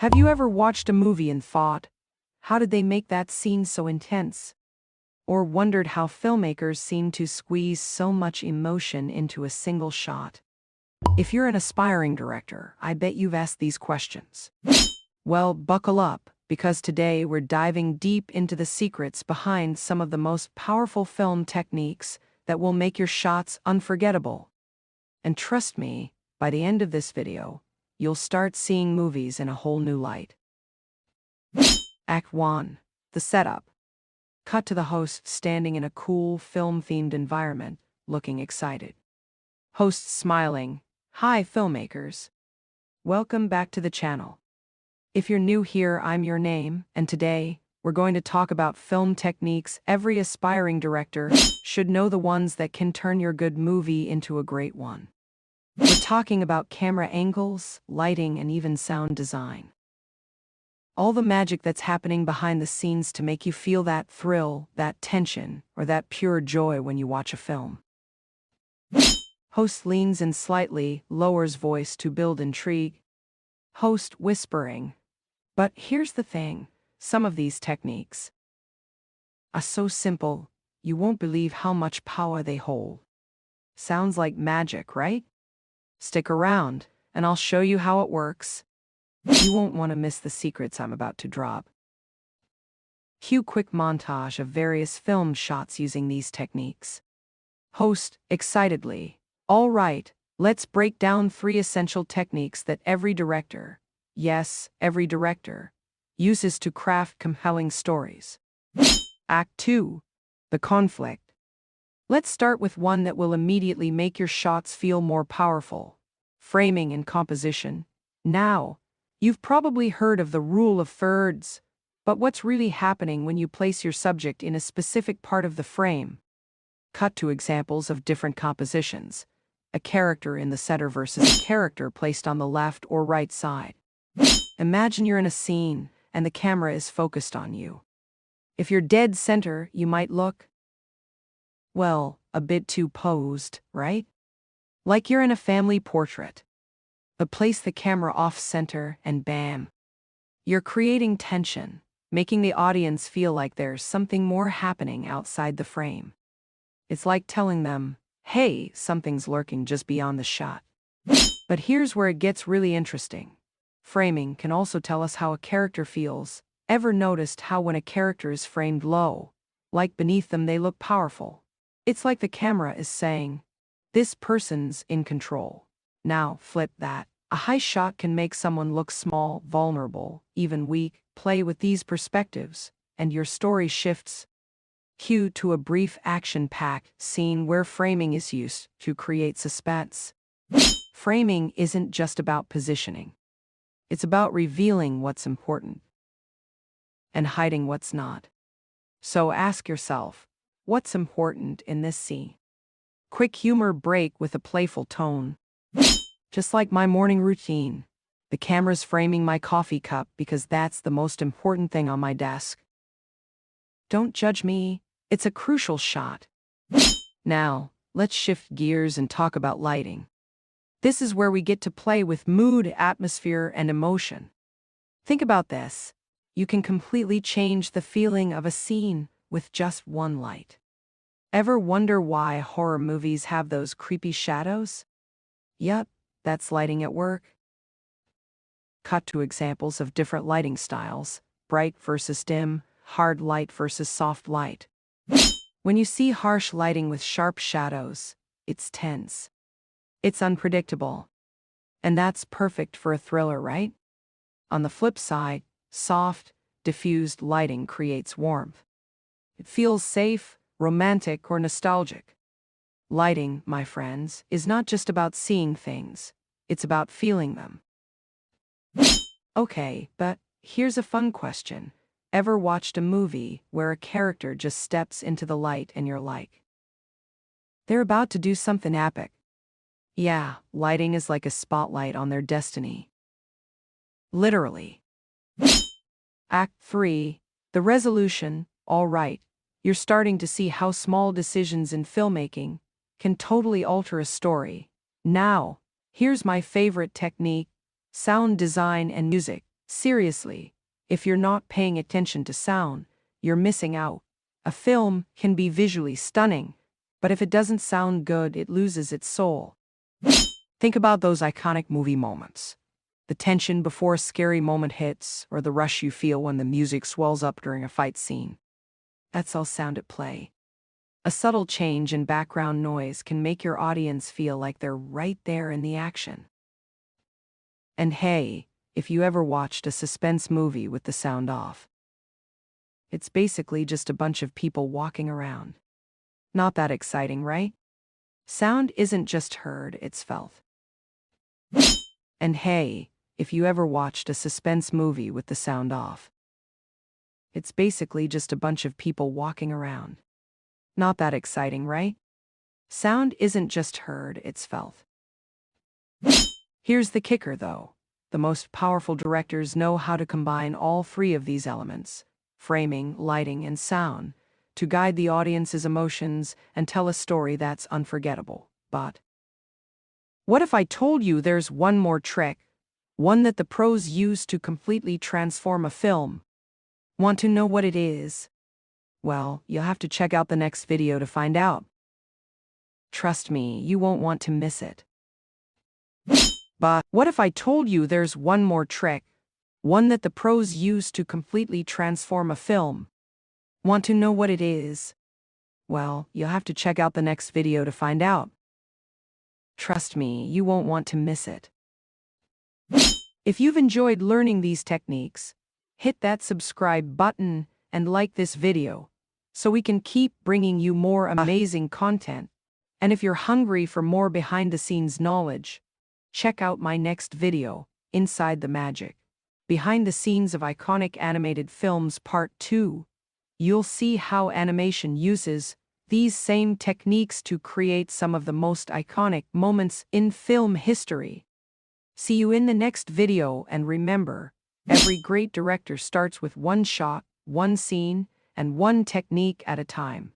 Have you ever watched a movie and thought, how did they make that scene so intense? Or wondered how filmmakers seem to squeeze so much emotion into a single shot? If you're an aspiring director, I bet you've asked these questions. Well, buckle up, because today we're diving deep into the secrets behind some of the most powerful film techniques that will make your shots unforgettable. And trust me, by the end of this video, you'll start seeing movies in a whole new light. Act 1. The setup. Cut to the host standing in a cool, film-themed environment, looking excited. Host smiling. Hi, filmmakers. Welcome back to the channel. If you're new here, I'm your name, and today, we're going to talk about film techniques every aspiring director should know, the ones that can turn your good movie into a great one. We're talking about camera angles, lighting, and even sound design. All the magic that's happening behind the scenes to make you feel that thrill, that tension, or that pure joy when you watch a film. Host leans in slightly, lowers voice to build intrigue. Host whispering. But here's the thing, some of these techniques are so simple, you won't believe how much power they hold. Sounds like magic, right? Stick around, and I'll show you how it works. You won't want to miss the secrets I'm about to drop. Cue quick montage of various film shots using these techniques. Host, excitedly. All right, let's break down 3 essential techniques that every director, yes, every director, uses to craft compelling stories. Act 2. The conflict. Let's start with one that will immediately make your shots feel more powerful. Framing and composition. Now, you've probably heard of the rule of thirds, but what's really happening when you place your subject in a specific part of the frame? Cut to examples of different compositions. A character in the center versus a character placed on the left or right side. Imagine you're in a scene, and the camera is focused on you. If you're dead center, you might look, well, a bit too posed, right? Like you're in a family portrait. But place the camera off-center and bam. You're creating tension, making the audience feel like there's something more happening outside the frame. It's like telling them, hey, something's lurking just beyond the shot. But here's where it gets really interesting. Framing can also tell us how a character feels. Ever noticed how when a character is framed low, like beneath them, they look powerful? It's like the camera is saying, this person's in control. Now, flip that. A high shot can make someone look small, vulnerable, even weak. Play with these perspectives, and your story shifts. Cue to a brief action-packed scene where framing is used to create suspense. Framing isn't just about positioning. It's about revealing what's important and hiding what's not. So ask yourself, what's important in this scene? Quick humor break with a playful tone. Just like my morning routine, the camera's framing my coffee cup because that's the most important thing on my desk. Don't judge me, it's a crucial shot. Now, let's shift gears and talk about lighting. This is where we get to play with mood, atmosphere, and emotion. Think about this. You can completely change the feeling of a scene with just one light. Ever wonder why horror movies have those creepy shadows? Yup, that's lighting at work. Cut to examples of different lighting styles, bright versus dim, hard light versus soft light. When you see harsh lighting with sharp shadows, it's tense. It's unpredictable. And that's perfect for a thriller, right? On the flip side, soft, diffused lighting creates warmth. It feels safe, romantic, or nostalgic. Lighting, my friends, is not just about seeing things, it's about feeling them. Okay, but here's a fun question. Ever watched a movie where a character just steps into the light and you're like, they're about to do something epic? Yeah, lighting is like a spotlight on their destiny. Literally. Act 3. The resolution. All right, you're starting to see how small decisions in filmmaking can totally alter a story. Now, here's my favorite technique, sound design and music. Seriously, if you're not paying attention to sound, you're missing out. A film can be visually stunning, but if it doesn't sound good, it loses its soul. Think about those iconic movie moments. The tension before a scary moment hits, or the rush you feel when the music swells up during a fight scene. That's all sound at play. A subtle change in background noise can make your audience feel like they're right there in the action. And hey, if you ever watched a suspense movie with the sound off, it's basically just a bunch of people walking around. Not that exciting, right? Sound isn't just heard, it's felt. And hey, if you ever watched a suspense movie with the sound off, it's basically just a bunch of people walking around. Not that exciting, right? Sound isn't just heard, it's felt. Here's the kicker, though. The most powerful directors know how to combine all three of these elements, framing, lighting, and sound, to guide the audience's emotions and tell a story that's unforgettable. But what if I told you there's one more trick, one that the pros use to completely transform a film? Want to know what it is? Well, you'll have to check out the next video to find out. Trust me, you won't want to miss it. But what if I told you there's one more trick, one that the pros use to completely transform a film? Want to know what it is? Well, you'll have to check out the next video to find out. Trust me, you won't want to miss it. If you've enjoyed learning these techniques, hit that subscribe button and like this video, so we can keep bringing you more amazing content. And if you're hungry for more behind-the-scenes knowledge, check out my next video, Inside the Magic, Behind the Scenes of Iconic Animated Films Part 2. You'll see how animation uses these same techniques to create some of the most iconic moments in film history. See you in the next video, and remember, every great director starts with one shot, one scene, and one technique at a time.